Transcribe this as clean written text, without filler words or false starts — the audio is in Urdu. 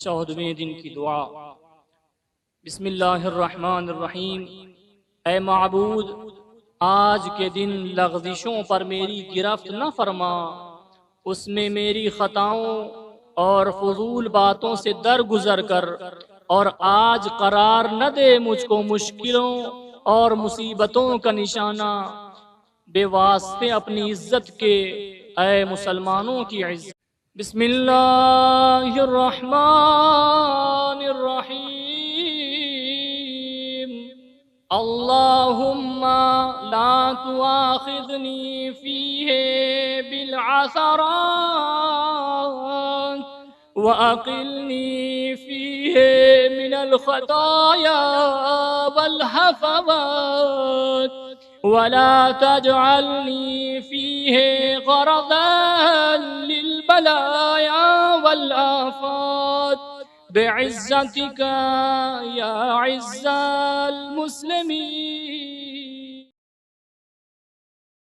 14ویں دن کی دعا۔ بسم اللہ الرحمن الرحیم۔ اے معبود، آج کے دن لغزشوں پر میری گرفت نہ فرما، اس میں میری خطاؤں اور فضول باتوں سے درگزر کر، اور آج قرار نہ دے مجھ کو مشکلوں اور مصیبتوں کا نشانہ، بے واسطے اپنی عزت کے، اے مسلمانوں کی عزت۔ بسم اللہ الرحمن الرحیم۔ اللہم لا تؤاخذنی فیہ بالعثرات وأقلني فيه من الخطايا والهفوات، ولا تجعلني فيه غرضا للبلايا والآفات، بعزتك يا عز المسلمين